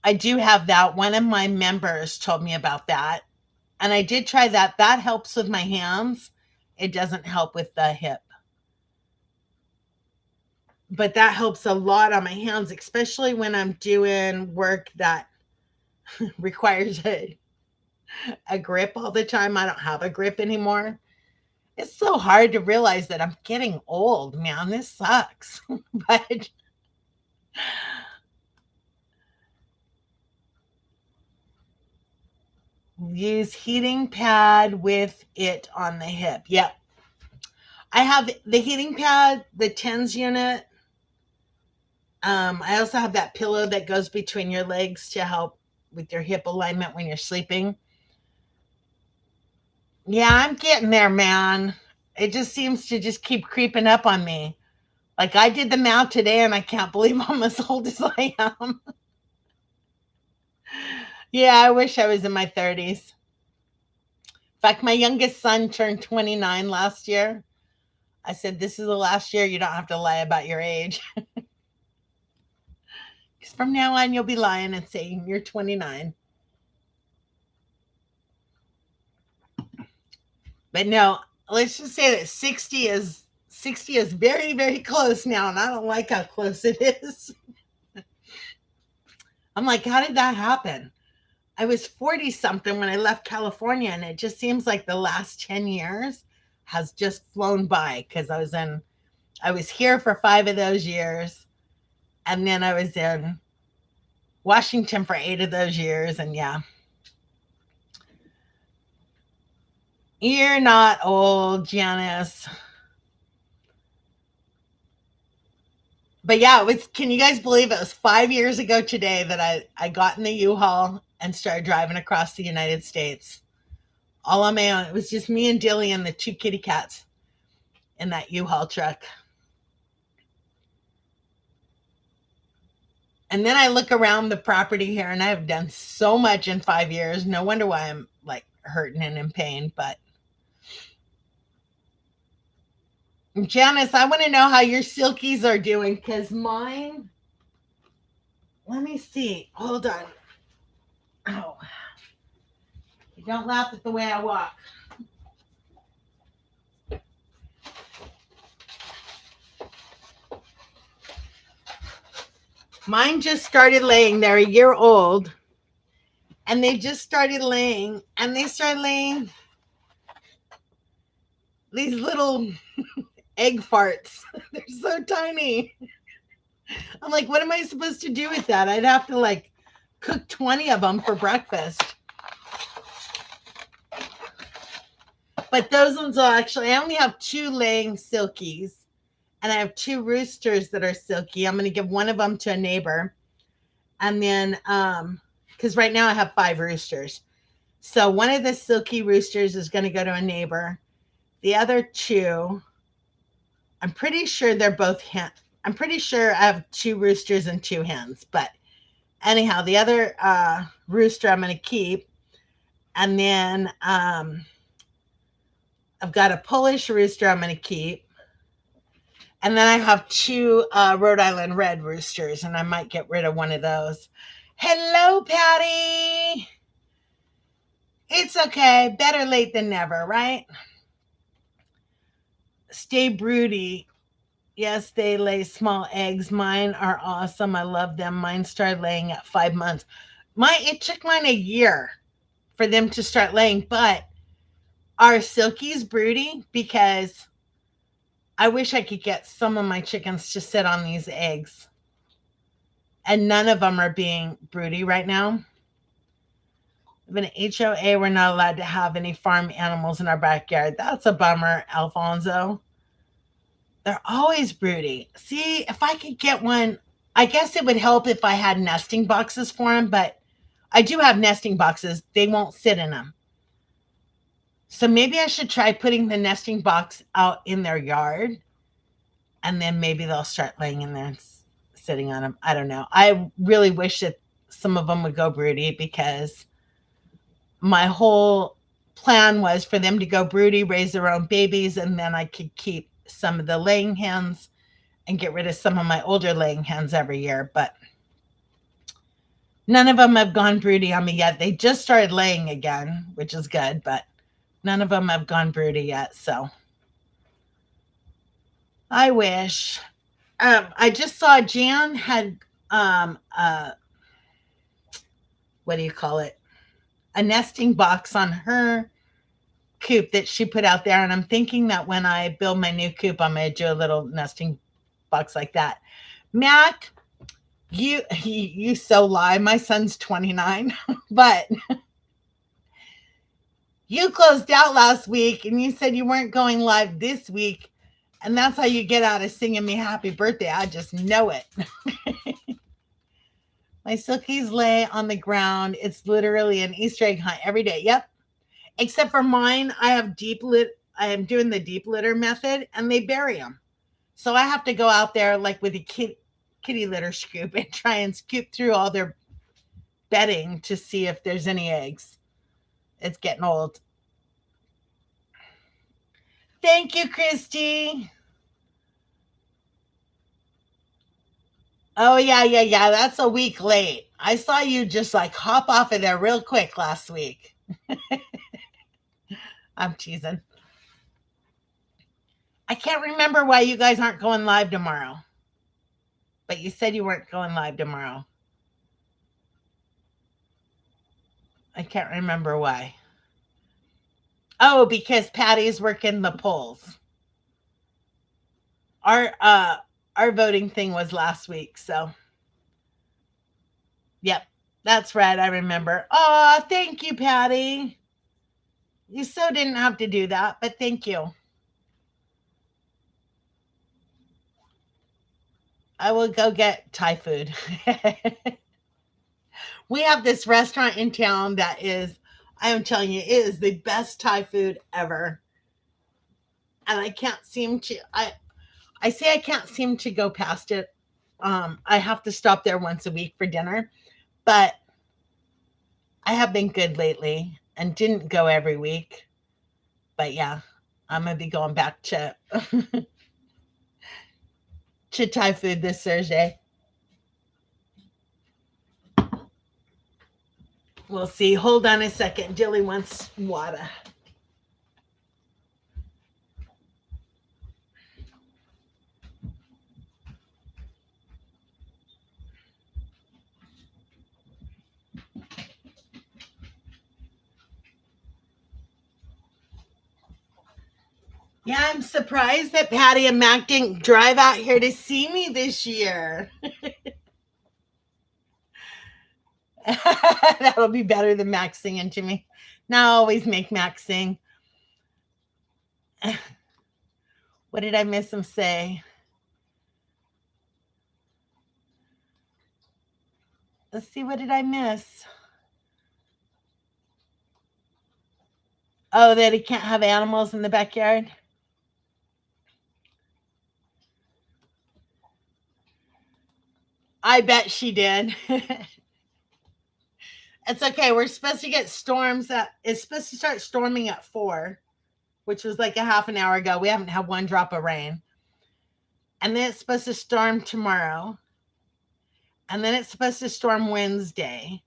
I do have that. One of my members told me about that. And I did try that. That helps with my hands. It doesn't help with the hip. But that helps a lot on my hands, especially when I'm doing work that requires a grip all the time. I don't have a grip anymore. It's so hard to realize that I'm getting old, man. This sucks. But use heating pad with it on the hip. Yep. I have the heating pad, the TENS unit. I also have that pillow that goes between your legs to help with your hip alignment when you're sleeping. Yeah, I'm getting there, man. It just seems to just keep creeping up on me. Like I did the math today and I can't believe I'm as old as I am. Yeah, I wish I was in my 30s. In fact, my youngest son turned 29 last year. I said, this is the last year you don't have to lie about your age. Because from now on, you'll be lying and saying you're 29. But no, let's just say that 60 is very, very close now. And I don't like how close it is. I'm like, how did that happen? I was 40 something when I left California. And it just seems like the last 10 years has just flown by because I was here for 5 of those years. And then I was in Washington for 8 of those years. And yeah, you're not old, Janice. But yeah, it was, can you guys believe it was 5 years ago today that I got in the U-Haul and started driving across the United States all on my own. It was just me and Dilly and the 2 kitty cats in that U-Haul truck. And then I look around the property here and I've done so much in 5 years. No wonder why I'm like hurting and in pain. But Janice, I want to know how your silkies are doing because mine, let me see. Hold on. Oh, you don't laugh at the way I walk. Mine just started laying. They're a year old. And they just started laying. And they started laying these little egg farts. They're so tiny. I'm like, what am I supposed to do with that? I'd have to like cook 20 of them for breakfast. But those ones will actually, I only have 2 laying silkies. And I have 2 roosters that are silky. I'm going to give one of them to a neighbor. And then, because right now I have 5 roosters. So one of the silky roosters is going to go to a neighbor. The other 2, I'm pretty sure they're both hen. I'm pretty sure I have 2 roosters and 2 hens. But anyhow, the other rooster I'm going to keep. And then I've got a Polish rooster I'm going to keep. And then I have 2 Rhode Island red roosters, and I might get rid of one of those. Hello, Patty. It's okay. Better late than never, right? Stay broody. Yes, they lay small eggs. Mine are awesome. I love them. Mine started laying at 5 months. It took mine a year for them to start laying, but are silkies broody? Because I wish I could get some of my chickens to sit on these eggs. And none of them are being broody right now. With an HOA, we're not allowed to have any farm animals in our backyard. That's a bummer, Alfonso. They're always broody. See, if I could get one, I guess it would help if I had nesting boxes for them, but I do have nesting boxes. They won't sit in them. So maybe I should try putting the nesting box out in their yard, and then maybe they'll start laying in there and sitting on them. I don't know. I really wish that some of them would go broody, because my whole plan was for them to go broody, raise their own babies, and then I could keep some of the laying hens and get rid of some of my older laying hens every year. But none of them have gone broody on me yet. They just started laying again, which is good, but none of them have gone broody yet. So I wish. I just saw Jan had what do you call it? A nesting box on her coop that she put out there, and I'm thinking that when I build my new coop, I'm going to do a little nesting box like that. Mac, you so lie. My son's 29, but you closed out last week and you said you weren't going live this week, and that's how you get out of singing me happy birthday. I just know it. My silkies lay on the ground. It's literally an Easter egg hunt every day. Yep. Except for mine, I have deep lit. I am doing the deep litter method, and they bury them. So I have to go out there like with a kitty litter scoop and try and scoop through all their bedding to see if there's any eggs. It's getting old. Thank you, Christy. Oh, yeah. That's a week late. I saw you just like hop off of there real quick last week. I'm teasing. I can't remember why you guys aren't going live tomorrow. But you said you weren't going live tomorrow. I can't remember why. Oh, because Patty's working the polls. Our voting thing was last week, so yep, that's right. I remember. Oh, thank you, Patty. You so didn't have to do that, but thank you. I will go get Thai food. We have this restaurant in town that is, I am telling you, it is the best Thai food ever. And I can't seem to, I say I can't seem to go past it. I have to stop there once a week for dinner, but I have been good lately and didn't go every week. But yeah, I'm gonna be going back to to Thai food this Thursday. We'll see. Hold on a second. Dilly wants water. Yeah, I'm surprised that Patty and Mac didn't drive out here to see me this year. That'll be better than Mac singing to me. Now I always make Mac sing. What did I miss him say? Let's see, what did I miss? Oh, that he can't have animals in the backyard? I bet she did. It's okay. We're supposed to get storms it's supposed to start storming at 4, which was like a half an hour ago. We haven't had one drop of rain. And then it's supposed to storm tomorrow. And then it's supposed to storm Wednesday.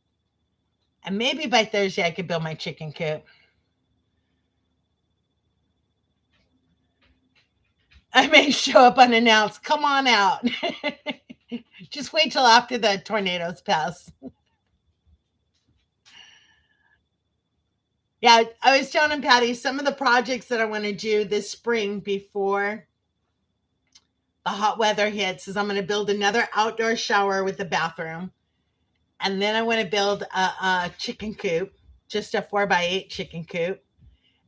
And maybe by Thursday I could build my chicken coop. I may show up unannounced. Come on out. Just wait till after the tornadoes pass. Yeah, I was telling Patty some of the projects that I want to do this spring before the hot weather hits is I'm going to build another outdoor shower with a bathroom. And then I want to build a chicken coop, just a 4x8 chicken coop.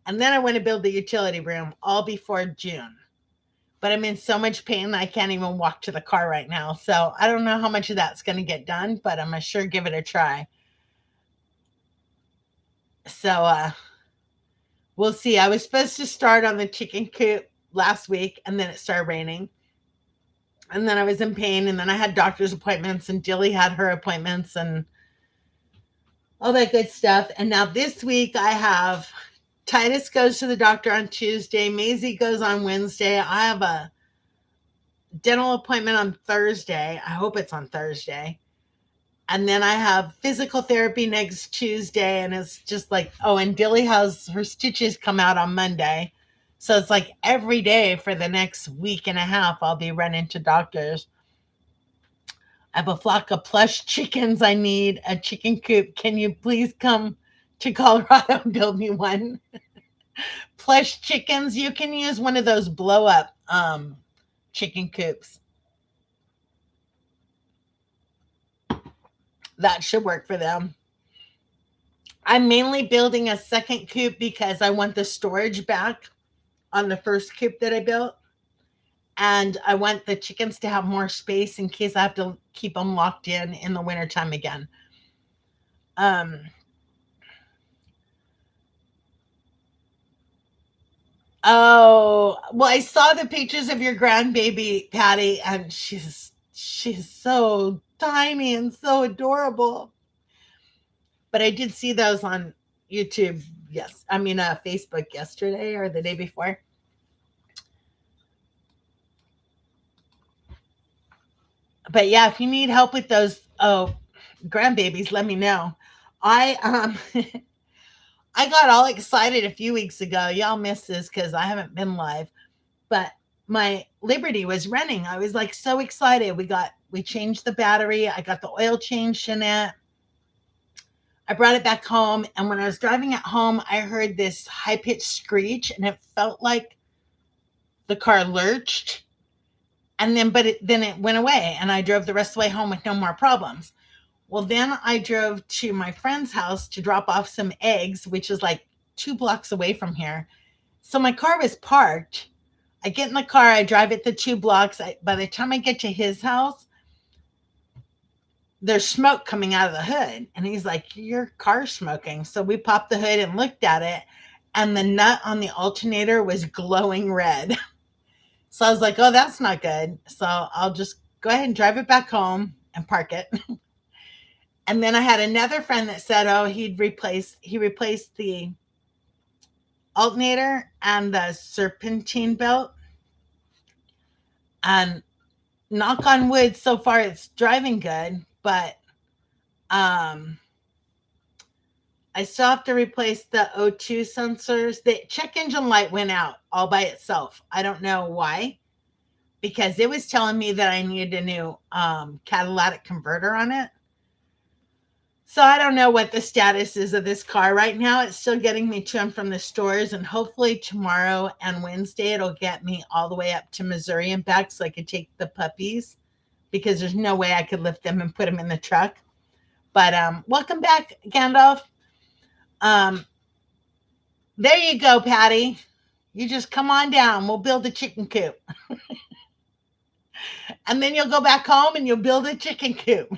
And then I want to build the utility room all before June. but I'm in so much pain that I can't even walk to the car right now. So I don't know how much of that's going to get done, but I'm going to sure give it a try. So we'll see. I was supposed to start on the chicken coop last week, and then it started raining. And then I was in pain, and then I had doctor's appointments, and Dilly had her appointments, and all that good stuff. And now this week I have Titus goes to the doctor on Tuesday, Maisie goes on Wednesday. I have a dental appointment on Thursday. I hope it's on Thursday. And then I have physical therapy next Tuesday. And it's just like, oh, and Dilly has her stitches come out on Monday. So it's like every day for the next week and a half, I'll be running to doctors. I have a flock of plush chickens. I need a chicken coop. Can you please come to Colorado and build me one? Plush chickens. You can use one of those blow up chicken coops. That should work for them. I'm mainly building a second coop because I want the storage back on the first coop that I built. And I want the chickens to have more space in case I have to keep them locked in the wintertime again. Um, oh, well, I saw the pictures of your grandbaby, Patty, and she's so tiny and so adorable. But I did see those on YouTube. Yes, I mean Facebook yesterday or the day before. But yeah, if you need help with those grandbabies, let me know. I I got all excited a few weeks ago. Y'all missed this because I haven't been live, but my Liberty was running. I was like so excited. We changed the battery. I got the oil changed in it. I brought it back home, and when I was driving it home, I heard this high pitched screech, and it felt like the car lurched. And then, then it went away, and I drove the rest of the way home with no more problems. Well, then I drove to my friend's house to drop off some eggs, which is like 2 blocks away from here. So my car was parked. I get in the car, I drive it the 2 blocks. By the time I get to his house, there's smoke coming out of the hood. And he's like, your car's smoking. So we popped the hood and looked at it, and the nut on the alternator was glowing red. So I was like, oh, that's not good. So I'll just go ahead and drive it back home and park it. And then I had another friend that said, oh, he replaced the alternator and the serpentine belt. And knock on wood, so far it's driving good, but um I still have to replace the O2 sensors. The check engine light went out all by itself. I don't know why, because it was telling me that I needed a new catalytic converter on it. So I don't know what the status is of this car right now. It's still getting me to and from the stores, and hopefully tomorrow and Wednesday it'll get me all the way up to Missouri and back so I could take the puppies, because there's no way I could lift them and put them in the truck. But welcome back, Gandalf. Um, there you go, Patty. You just come on down. We'll build a chicken coop. And then you'll go back home and you'll build a chicken coop.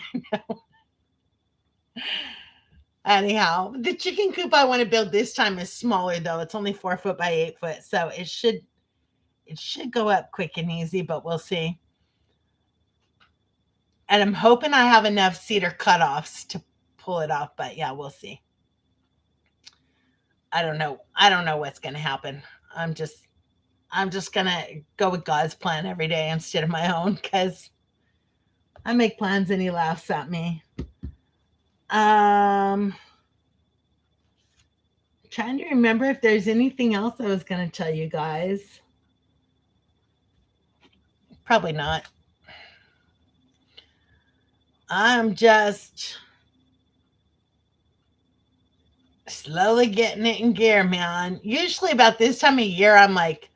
Anyhow, the chicken coop I want to build this time is smaller though. It's only 4 foot by 8 foot. So it should go up quick and easy, but we'll see. And I'm hoping I have enough cedar cutoffs to pull it off, but yeah, we'll see. I don't know. I don't know what's gonna happen. I'm just gonna go with God's plan every day instead of my own, because I make plans and he laughs at me. Trying to remember if there's anything else I was gonna tell you guys. Probably not. I'm just slowly getting it in gear, man. Usually about this time of year, I'm like,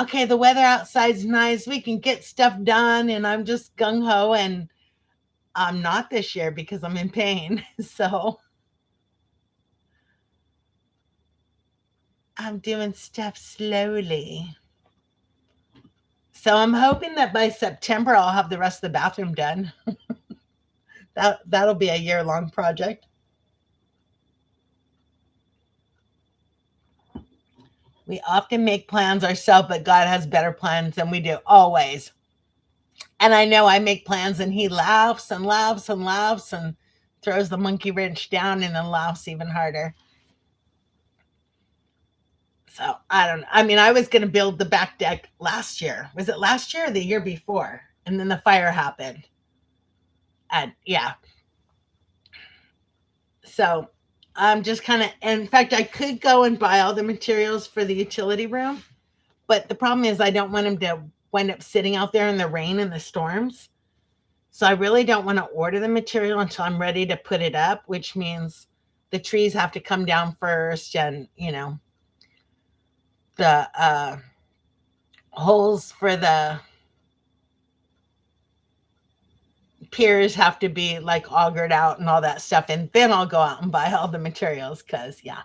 okay, the weather outside's nice. We can get stuff done. And I'm just gung ho. And I'm not this year because I'm in pain. So I'm doing stuff slowly. So I'm hoping that by September I'll have the rest of the bathroom done. That'll be a year-long project. We often make plans ourselves, but God has better plans than we do, always. And I know I make plans and he laughs and laughs and laughs and throws the monkey wrench down and then laughs even harder. So I don't know. I mean, I was going to build the back deck last year. Was it last year or the year before? And then the fire happened. And yeah. So I'm just kind of, in fact, I could go and buy all the materials for the utility room. But the problem is, I don't want them to wind up sitting out there in the rain and the storms. So I really don't want to order the material until I'm ready to put it up, which means the trees have to come down first, and the holes for the piers have to be like augered out and all that stuff, and then I'll go out and buy all the materials, because yeah,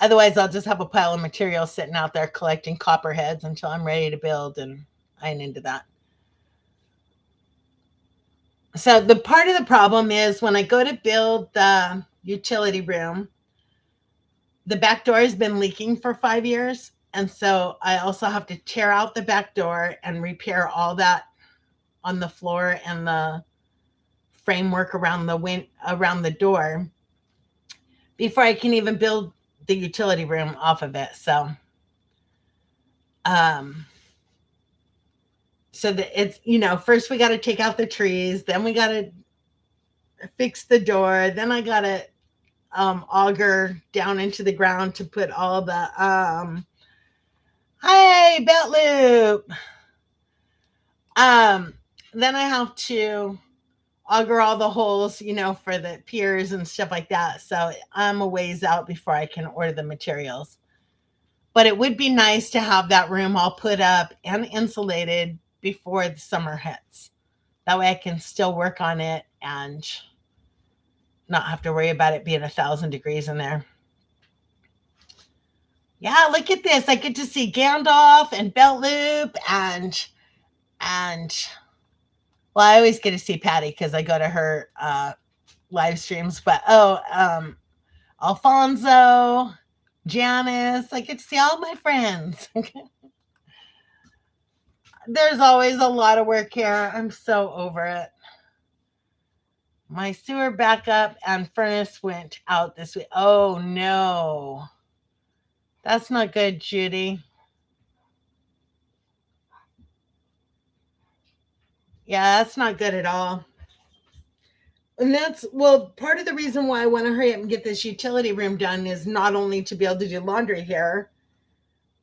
otherwise I'll just have a pile of material sitting out there collecting copperheads until I'm ready to build, and I ain't into that. So the part of the problem is when I go to build the utility room, the back door has been leaking for 5 years. And so I also have to tear out the back door and repair all that on the floor and the framework around around the door before I can even build the utility room off of it. Um, so that it's, first we got to take out the trees, then we got to fix the door, then I got to auger down into the ground to put all the hey, belt loop. Then I have to auger all the holes, for the piers and stuff like that. So I'm a ways out before I can order the materials. But it would be nice to have that room all put up and insulated before the summer hits. That way I can still work on it and not have to worry about it being 1,000 degrees in there. Yeah, look at this. I get to see Gandalf and Belt Loop and well, I always get to see Patty because I go to her live streams. But Alfonso, Janice, I get to see all my friends. There's always a lot of work here. I'm so over it. My sewer backup and furnace went out this week. Oh no. That's not good, Judy. Yeah, that's not good at all. And that's, well, part of the reason why I want to hurry up and get this utility room done is not only to be able to do laundry here,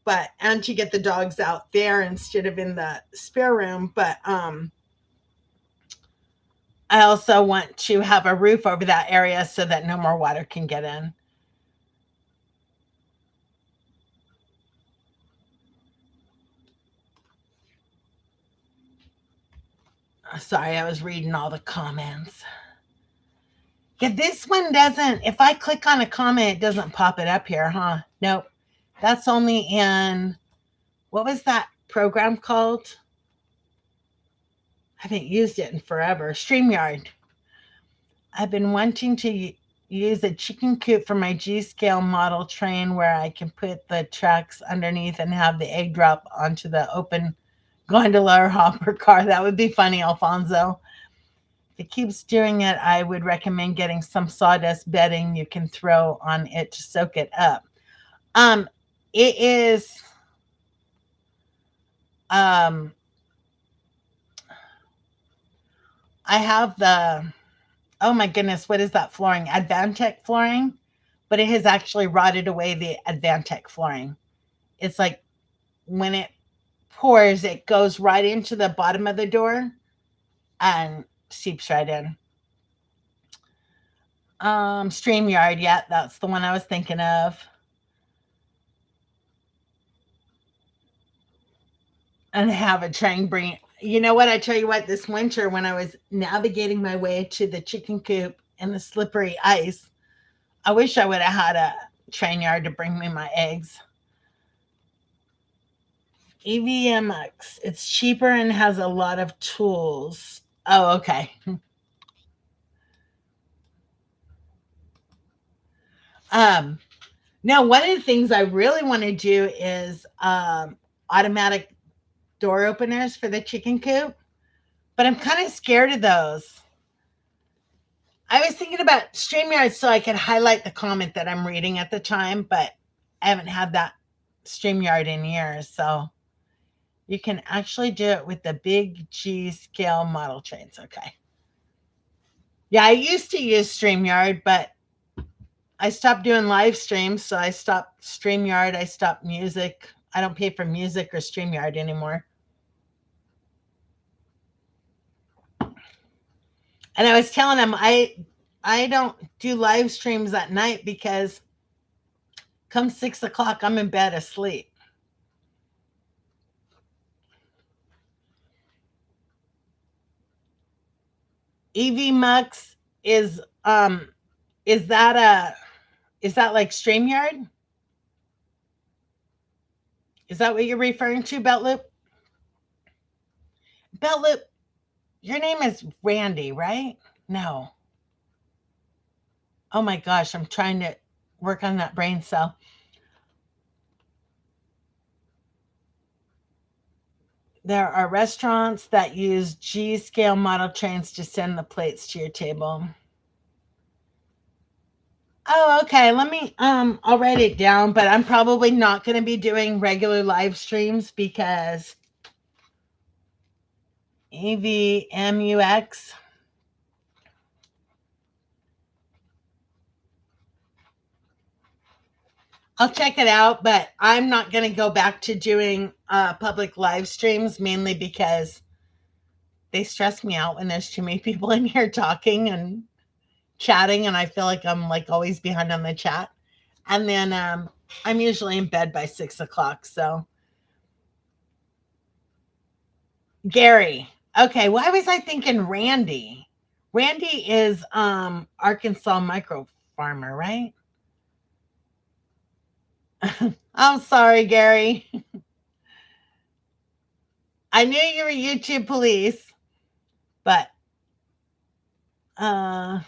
but and to get the dogs out there instead of in the spare room. But I also want to have a roof over that area so that no more water can get in. Sorry, I was reading all the comments. Yeah, this one doesn't, if I click on a comment, it doesn't pop it up here, huh? Nope. That's only in, what was that program called? I haven't used it in forever. StreamYard. I've been wanting to use a chicken coop for my G-scale model train where I can put the tracks underneath and have the egg drop onto the open gondola or hopper car. That would be funny, Alfonso. If it keeps doing it, I would recommend getting some sawdust bedding you can throw on it to soak it up. It is I have the, oh my goodness, what is that flooring? Advantech flooring, but it has actually rotted away the Advantech flooring. It's like when it pours, it goes right into the bottom of the door and seeps right in. StreamYard, yeah, that's the one I was thinking of. And have a train bring, you know what, I tell you what, this winter when I was navigating my way to the chicken coop in the slippery ice, I wish I would have had a train yard to bring me my eggs. EVMX. It's cheaper and has a lot of tools. Oh, okay. Um, Now, one of the things I really want to do is automatic door openers for the chicken coop, but I'm kind of scared of those. I was thinking about StreamYard so I could highlight the comment that I'm reading at the time, but I haven't had that StreamYard in years. So you can actually do it with the big G scale model trains. Okay. Yeah, I used to use StreamYard, but I stopped doing live streams. So I stopped StreamYard. I stopped music. I don't pay for music or StreamYard anymore. And I was telling him I don't do live streams at night because come 6 o'clock, I'm in bed asleep. EV Mux is that a is that like StreamYard? Is that what you're referring to, Beltloop? Beltloop, your name is Randy, right? No. Oh my gosh, I'm trying to work on that brain cell. There are restaurants that use G scale model trains to send the plates to your table. Oh, okay. Let me I'll write it down, but I'm probably not going to be doing regular live streams because EVMUX. I'll check it out, but I'm not going to go back to doing public live streams mainly because they stress me out when there's too many people in here talking and chatting, and I feel like I'm like always behind on the chat. And then I'm usually in bed by 6 o'clock. So Gary. Okay, why was I thinking Randy? Randy is Arkansas micro farmer, right? I'm sorry, Gary. I knew you were YouTube police, but uh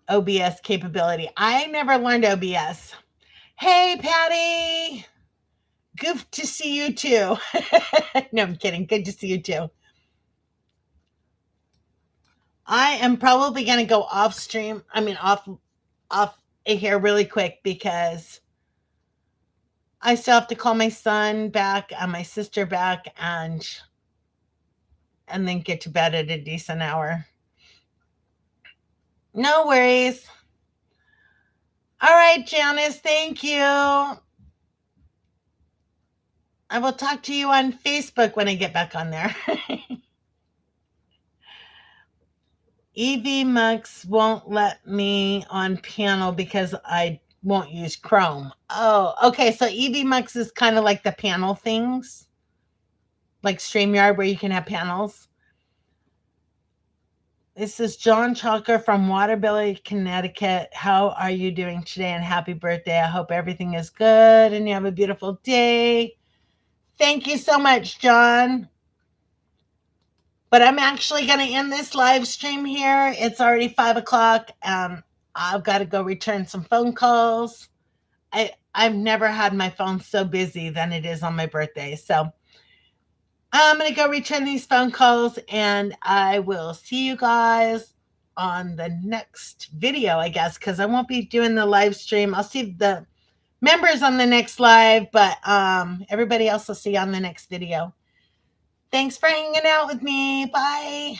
OBS capability. I never learned OBS. Hey, Patty. Good to see you too. No, I'm kidding. Good to see you too. I am probably going to go off stream. I mean, off here really quick because I still have to call my son back and my sister back and then get to bed at a decent hour. No worries. All right, Janice, thank you. I will talk to you on Facebook when I get back on there. EV Mux won't let me on panel because I won't use Chrome. Oh, okay. So EV Mux is kind of like the panel things, like StreamYard where you can have panels. This is John Chalker from Waterbury, Connecticut. How are you doing today? And happy birthday. I hope everything is good and you have a beautiful day. Thank you so much, John. But I'm actually going to end this live stream here. It's already 5 o'clock. I've got to go return some phone calls. I've never had my phone so busy than it is on my birthday. So I'm going to go return these phone calls and I will see you guys on the next video, I guess, because I won't be doing the live stream. I'll see the members on the next live, but everybody else will see on the next video. Thanks for hanging out with me. Bye.